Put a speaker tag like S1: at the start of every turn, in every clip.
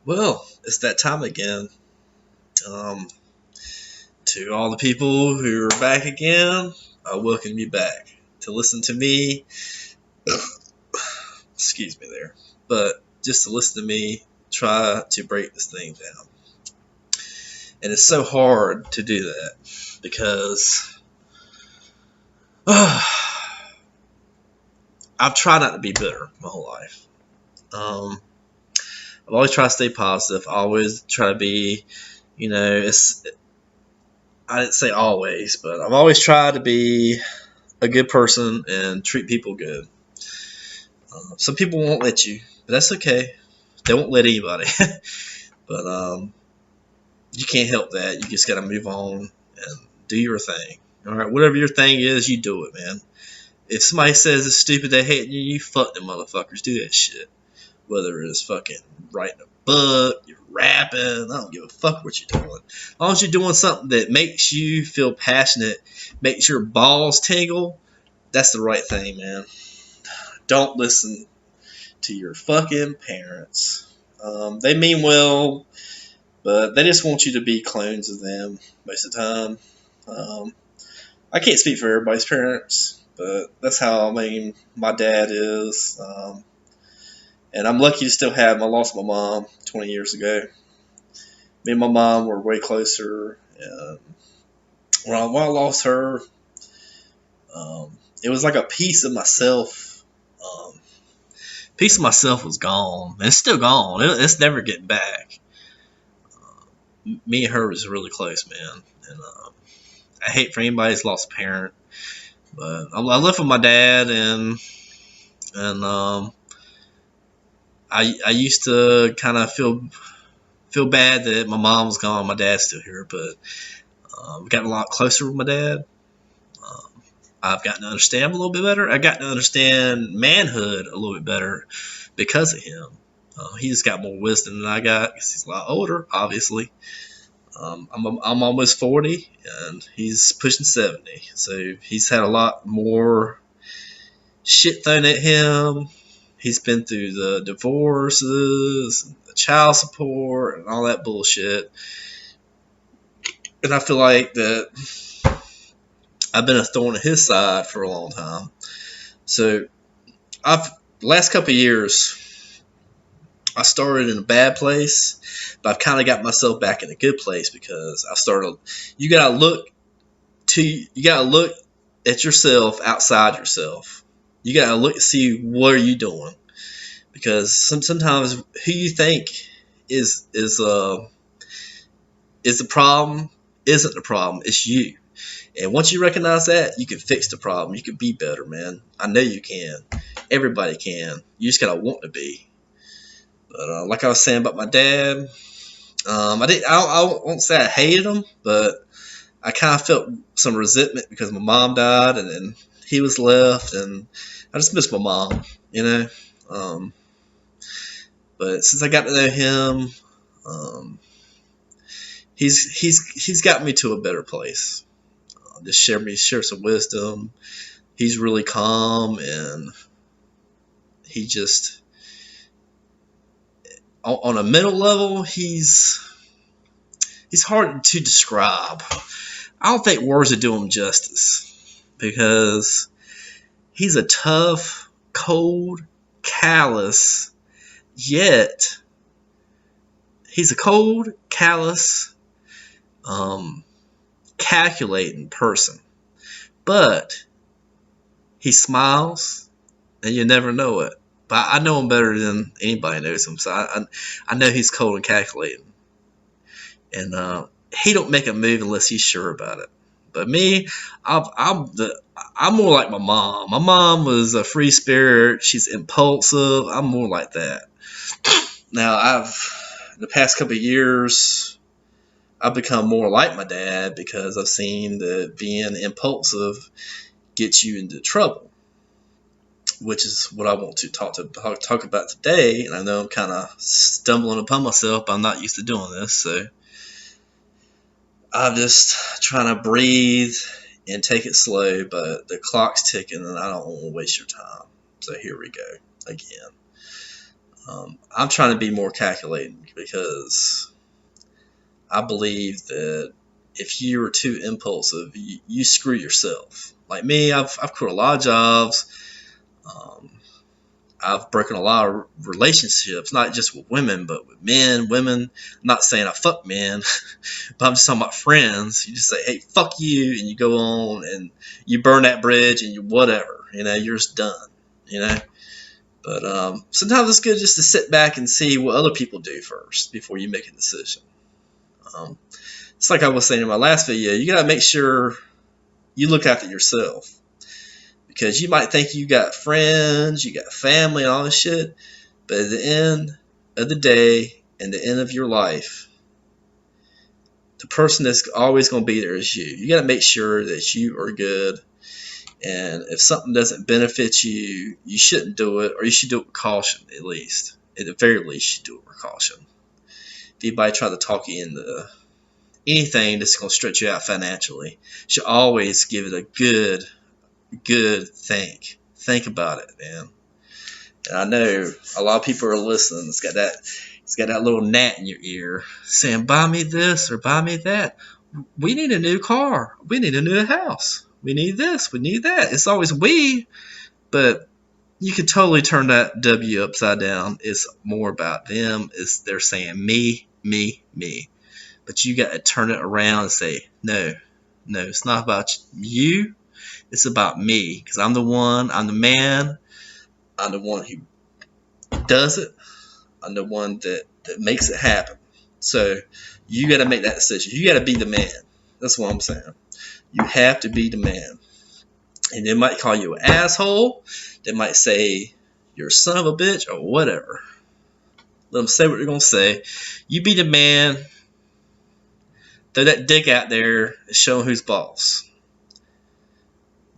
S1: Well, it's that time again. Um, to all the people who are back again, I welcome you back to listen to me. Excuse me there. But just to listen to me try to break this thing down. And it's so hard to do that because I've tried not to be bitter my whole life. Um, I've always tried to stay positive. I always try to be, it's I didn't say always, but I've always tried to be a good person and treat people good. Some people won't let you, but that's okay. They won't let anybody. but you can't help that. You just got to move on and do your thing. All right, whatever your thing is, you do it, man. If somebody says it's stupid, they hate you, you fuck them motherfuckers. Do that shit. Whether it's fucking writing a book, you're rapping, I don't give a fuck what you're doing. As long as you're doing something that makes you feel passionate, makes your balls tingle, that's the right thing, man. Don't listen to your fucking parents. They mean well, but they just want you to be clones of them most of the time. I can't speak for everybody's parents, but that's how my dad is. And I'm lucky to still have him. I lost my mom 20 years ago. Me and my mom were way closer. And when I lost her, it was like a piece of myself. Piece of myself was gone. It's still gone. It's never getting back. Me and her was really close, man. And I hate for anybody who's lost a parent. But I lived with my dad, and I used to kind of feel bad that my mom was gone, my dad's still here, but I've gotten a lot closer with my dad. Um, I've gotten to understand him a little bit better. I've gotten to understand manhood a little bit better because of him. He's got more wisdom than I got because he's a lot older, obviously. I'm almost 40 and he's pushing 70. So he's had a lot more shit thrown at him. He's been through the divorces, the child support, and all that bullshit. And I feel like that I've been a thorn in his side for a long time. So the last couple of years, I started in a bad place, but I've kind of got myself back in a good place because I started. You gotta look at yourself outside yourself. You gotta look to see what are you doing because sometimes who you think is the problem isn't the problem. It's you. And once you recognize that, you can fix the problem. You can be better, man. I know you can. Everybody can. You just gotta want to be. But like I was saying about my dad, I won't say I hated him, but I kind of felt some resentment because my mom died, and then he was left, and I just miss my mom, you know. Um, but since I got to know him, um, he's got me to a better place. Just share some wisdom. He's really calm, and he just on a mental level, he's hard to describe. I don't think words would do him justice because he's a tough, cold, callous, yet he's a cold, callous, calculating person. But he smiles, and you never know it. But I know him better than anybody knows him, so I know he's cold and calculating. And he don't make a move unless he's sure about it. But me, I'm more like my mom. My mom was a free spirit. She's impulsive. I'm more like that. Now the past couple of years, I've become more like my dad because I've seen that being impulsive gets you into trouble, which is what I want to talk about today. And I know I'm kind of stumbling upon myself. But I'm not used to doing this, so I'm just trying to breathe and take it slow, but the clock's ticking and I don't want to waste your time. So here we go again. I'm trying to be more calculating because I believe that if you are too impulsive, you screw yourself. Like me, I've quit a lot of jobs. Um, I've broken a lot of relationships, not just with women, but with men, women. I'm not saying I fuck men, but I'm just talking about friends. You just say, hey, fuck you, and you go on and you burn that bridge and you whatever. You're just done. You know? But sometimes it's good just to sit back and see what other people do first before you make a decision. Um, it's like I was saying in my last video, you got to make sure you look after yourself. Because you might think you got friends, you got family, and all this shit, but at the end of the day, and the end of your life, the person that's always going to be there is you. You got to make sure that you are good, and if something doesn't benefit you, you shouldn't do it, or you should do it with caution, at least. At the very least, you do it with caution. If anybody try to talk you into anything that's going to stretch you out financially, you should always give it a good think. Think about it, man. And I know a lot of people are listening. It's got that little gnat in your ear saying, buy me this or buy me that. We need a new car. We need a new house. We need this. We need that. It's always we, but you could totally turn that W upside down. It's more about them. They're saying me, me, me. But you got to turn it around and say, no, it's not about you. It's about me, because I'm the one. I'm the man. I'm the one who does it. I'm the one that makes it happen. So you got to make that decision. You got to be the man. That's what I'm saying. You have to be the man. And they might call you an asshole. They might say you're a son of a bitch or whatever. Let them say what they're going to say. You be the man. Throw that dick out there and show them who's boss.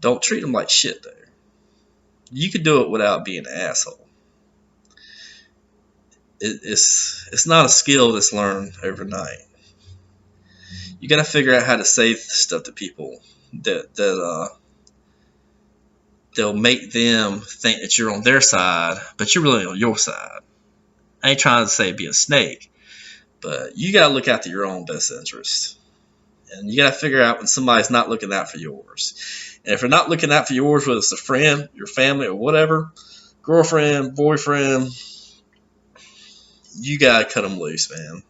S1: Don't treat them like shit, though. You can do it without being an asshole. It's not a skill that's learned overnight. You got to figure out how to say stuff to people that they'll make them think that you're on their side, but you're really on your side. I ain't trying to say be a snake, but you got to look after your own best interest. And you got to figure out when somebody's not looking out for yours. And if they're not looking out for yours, whether it's a friend, your family, or whatever, girlfriend, boyfriend, you got to cut them loose, man.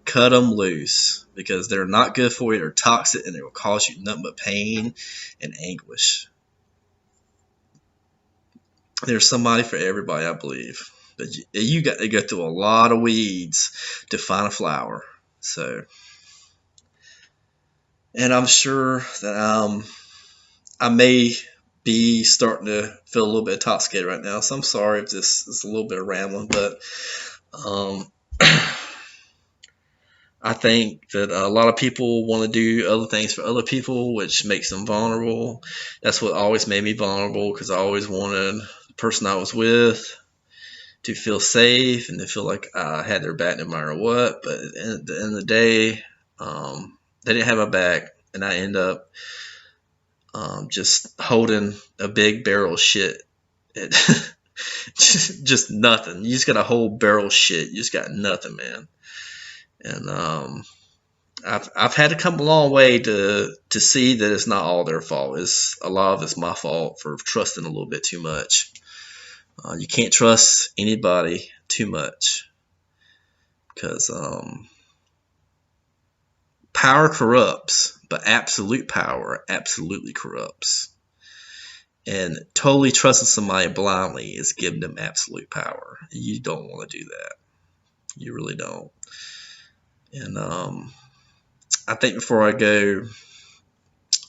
S1: Cut them loose, because they're not good for you. They're toxic, and they will cause you nothing but pain and anguish. There's somebody for everybody, I believe. But you got to go through a lot of weeds to find a flower. So, and I'm sure that I may be starting to feel a little bit intoxicated right now. So I'm sorry if this is a little bit of rambling, but I think that a lot of people want to do other things for other people, which makes them vulnerable. That's what always made me vulnerable, because I always wanted the person I was with to feel safe and to feel like I had their back no matter what. But at the end of the day, they didn't have my back, and I end up just holding a big barrel of shit. Just nothing. You just got a whole barrel of shit. You just got nothing, man. And I've had to come a long way to see that it's not all their fault. A lot of it's my fault for trusting a little bit too much. You can't trust anybody too much, because power corrupts, but absolute power absolutely corrupts. And totally trusting somebody blindly is giving them absolute power. You don't want to do that. You really don't. And I think before I go,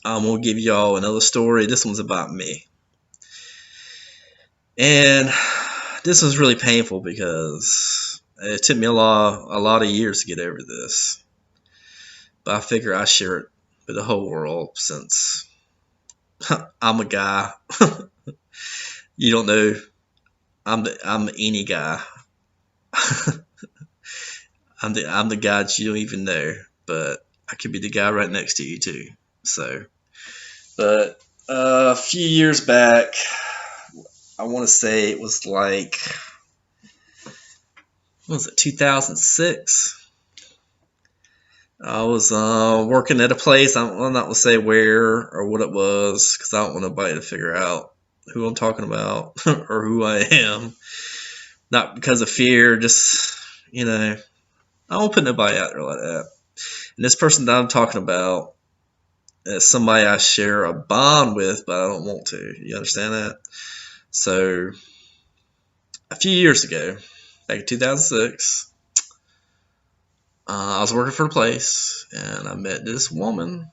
S1: I'm going to give y'all another story. This one's about me. And this was really painful, because it took me a lot of years to get over this. But I figure I share it with the whole world, since I'm a guy. You don't know. I'm any guy. I'm the guy that you don't even know, but I could be the guy right next to you too. So, but a few years back, I want to say it was like what was it, 2006? I was working at a place. I'm not going to say where or what it was because I don't want nobody to figure out who I'm talking about or who I am. Not because of fear, just, I won't put nobody out there like that. And this person that I'm talking about is somebody I share a bond with, but I don't want to. You understand that? So, a few years ago, back in 2006, I was working for a place, and I met this woman,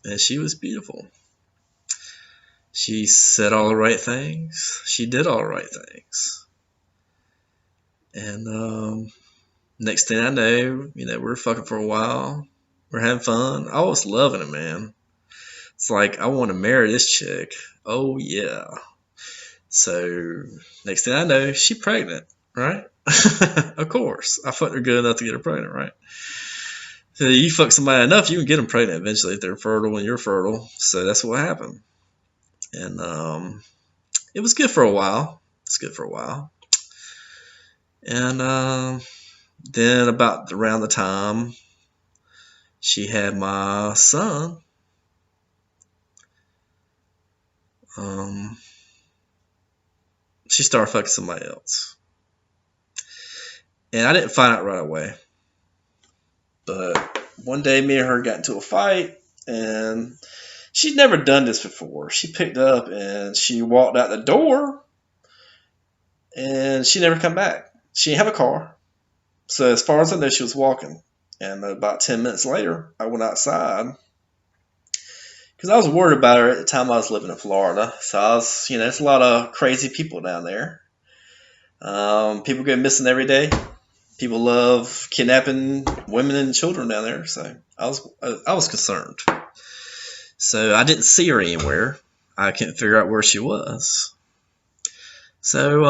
S1: and she was beautiful. She said all the right things. She did all the right things. And next thing I know, we're fucking for a while. We're having fun. I was loving it, man. It's like, I want to marry this chick. Oh, yeah. So, next thing I know, she's pregnant, right? Of course. I fucked her good enough to get her pregnant, right? So you fuck somebody enough, you can get them pregnant eventually if they're fertile and you're fertile. So that's what happened. And it was good for a while. It's good for a while. And then about around the time she had my son, she started fucking somebody else. And I didn't find out right away. But one day me and her got into a fight, and she'd never done this before. She picked up and she walked out the door, and she never come back. She didn't have a car. So as far as I know, she was walking. And about 10 minutes later, I went outside because I was worried about her at the time I was living in Florida. So I was, it's a lot of crazy people down there. People get missing every day. People love kidnapping women and children down there. So I was concerned. So I didn't see her anywhere. I couldn't figure out where she was. So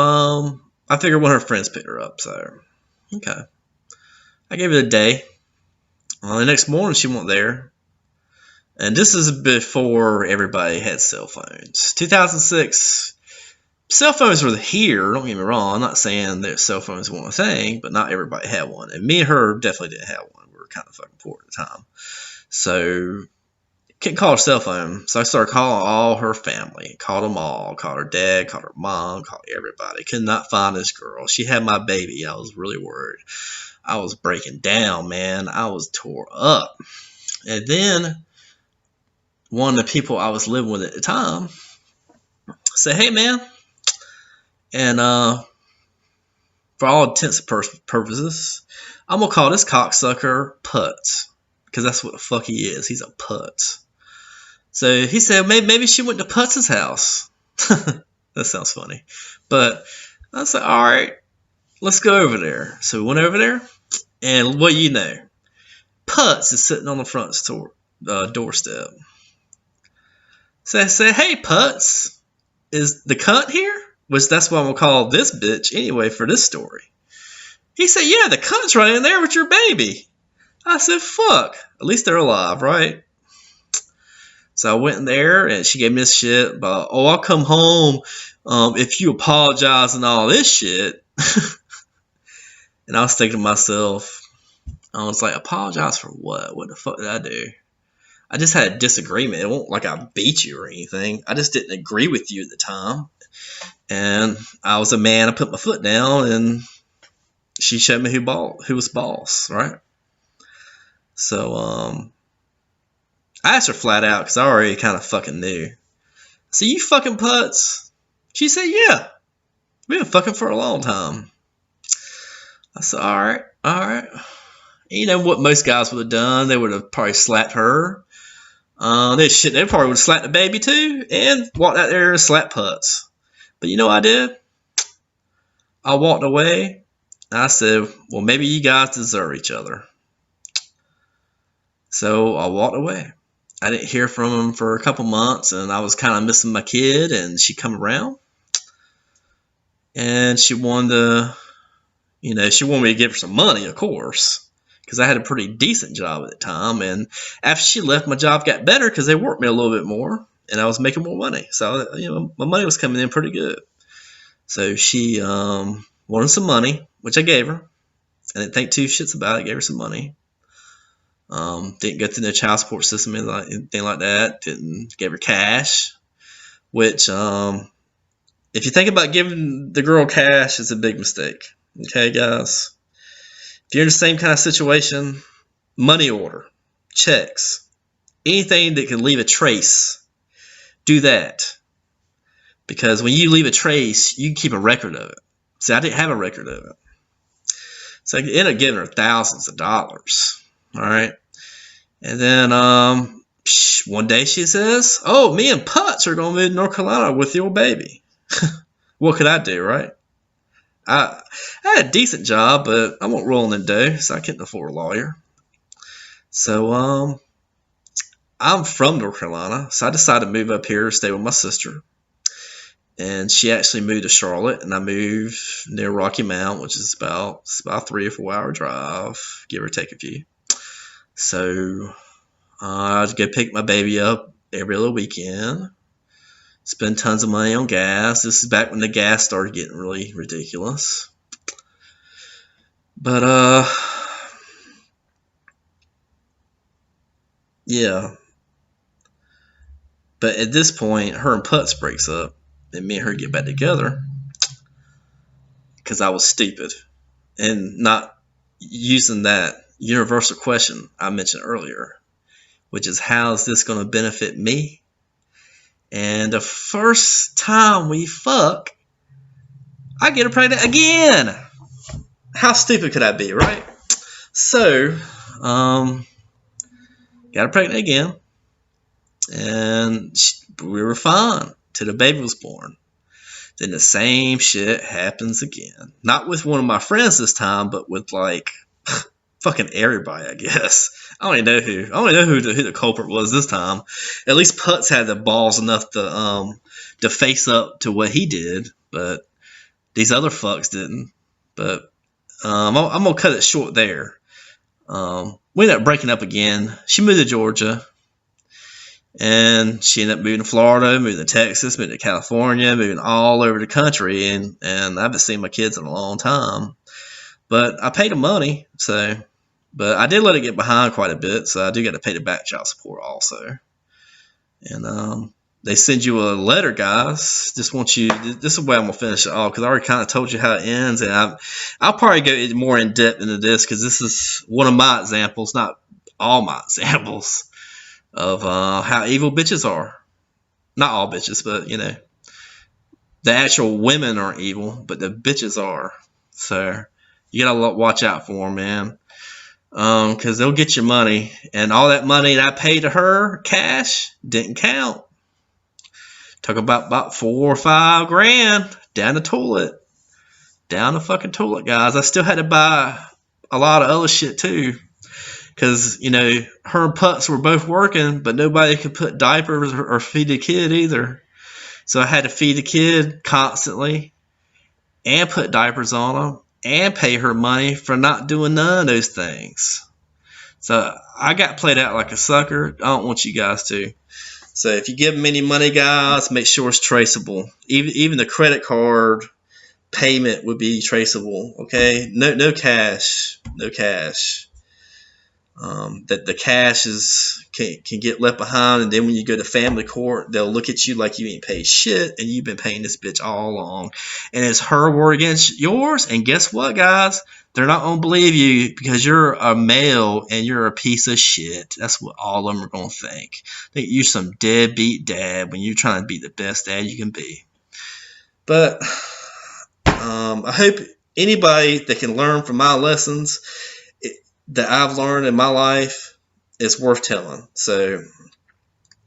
S1: I figured one of her friends picked her up. So okay, I gave it a day. The next morning she went there. And this is before everybody had cell phones. 2006, cell phones were here, don't get me wrong. I'm not saying that cell phones weren't a thing, but not everybody had one. And me and her definitely didn't have one. We were kind of fucking poor at the time. So, couldn't call her cell phone. So I started calling all her family. Called them all. Called her dad, called her mom, called everybody. Could not find this girl. She had my baby. I was really worried. I was breaking down, man. I was tore up. And then one of the people I was living with at the time said, "Hey, man," and for all intents and purposes, I'm gonna call this cocksucker Putz, because that's what the fuck he is. He's a putz. So he said maybe she went to Putz's house. That sounds funny, but I said, all right, let's go over there. So we went over there, and what you know, Putz is sitting on the front doorstep. So I said, "Hey, Putz, is the cunt here?" Which that's what I'm going to call this bitch anyway for this story. He said, "Yeah, the cunt's right in there with your baby." I said, "Fuck. At least they're alive, right?" So I went in there, and she gave me this shit about, "Oh, I'll come home if you apologize and all this shit." And I was thinking to myself, I was like, apologize for what? What the fuck did I do? I just had a disagreement. It wasn't like I beat you or anything. I just didn't agree with you at the time. And I was a man. I put my foot down, and she showed me who was boss, right? So I asked her flat out because I already kind of fucking knew. So you fucking putz? She said, "Yeah, we've been fucking for a long time." I said, all right. You know what most guys would have done? They would have probably slapped her. They probably would have slapped the baby too, and walked out there and slapped putz. But you know what I did? I walked away. And I said, well, maybe you guys deserve each other. So I walked away. I didn't hear from him for a couple months, and I was kind of missing my kid, and she come around. And she wanted me to give her some money, of course, because I had a pretty decent job at the time. And after she left, my job got better because they worked me a little bit more, and I was making more money. So, my money was coming in pretty good. So she wanted some money, which I gave her. I didn't think two shits about it. Gave her some money. Didn't go through the child support system or anything like that. Didn't give her cash, which if you think about giving the girl cash, it's a big mistake. Okay, guys. If you're in the same kind of situation, money order, checks, anything that can leave a trace, do that. Because when you leave a trace, you can keep a record of it. See, I didn't have a record of it. So I ended up giving her thousands of dollars. All right. And then one day she says, "Oh, me and Putz are going to move to North Carolina with your baby." What could I do, right? I had a decent job, but I won't roll in the dough, so I couldn't afford a lawyer. So I'm from North Carolina, so I decided to move up here to stay with my sister. And she actually moved to Charlotte, and I moved near Rocky Mount, which is about a 3 or 4 hour drive, give or take a few. So I'd go pick my baby up every other weekend, spend tons of money on gas. This is back when the gas started getting really ridiculous. But yeah. But at this point, her and Putz breaks up, and me and her get back together because I was stupid and not using that universal question I mentioned earlier, which is, how is this going to benefit me? And the first time we fuck, I get her pregnant again. How stupid could I be, right? So, got her pregnant again, and we were fine till the baby was born. Then the same shit happens again. Not with one of my friends this time, but with like fucking everybody, I guess. I don't even know who. I don't even know who the culprit was this time. At least Putz had the balls enough to face up to what he did, but these other fucks didn't. But I'm gonna cut it short there. We ended up breaking up again. She moved to Georgia. And she ended up moving to Florida, moving to Texas, moving to California, moving all over the country. And I haven't seen my kids in a long time. But I paid them money. But I did let it get behind quite a bit. So I do got to pay the back child support also. And they send you a letter, guys. Just want you, this is the way I'm going to finish it off, because I already kind of told you how it ends. And I'll probably go more in depth into this, because this is one of my examples, not all my examples, of how evil bitches are. Not all bitches, but you know, the actual women aren't evil, but the bitches are. So you gotta watch out for them, man, because they'll get your money, and all that money that I paid to her cash didn't count. Took about 4 or 5 grand down the toilet, fucking toilet, guys. I still had to buy a lot of other shit too. Because, you know, her and Putz were both working, but nobody could put diapers or feed the kid either. So I had to feed the kid constantly and put diapers on him and pay her money for not doing none of those things. So I got played out like a sucker. I don't want you guys to. So if you give them any money, guys, make sure it's traceable. Even the credit card payment would be traceable, okay? No cash. No cash. That the cash can get left behind, and then when you go to family court, they'll look at you like you ain't paid shit, and you've been paying this bitch all along, and it's her word against yours. And guess what, guys? They're not gonna believe you because you're a male and you're a piece of shit. That's what all of them are gonna think. Think you're some deadbeat dad when you're trying to be the best dad you can be. But I hope anybody that can learn from my lessons that I've learned in my life is worth telling. So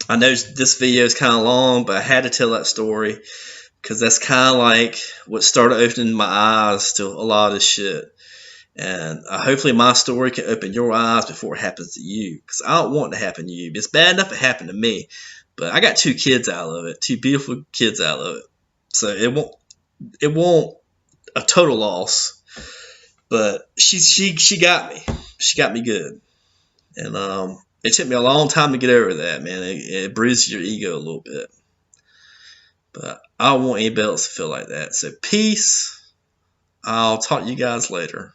S1: I know this video is kind of long, but I had to tell that story because that's kind of like what started opening my eyes to a lot of this shit. And hopefully my story can open your eyes before it happens to you, because I don't want it to happen to you. It's bad enough it happened to me, but I got 2 kids out of it, 2 beautiful kids out of it. So it won't a total loss. But she got me. She got me good. And it took me a long time to get over that, man. It bruises your ego a little bit. But I don't want anybody else to feel like that. So peace. I'll talk to you guys later.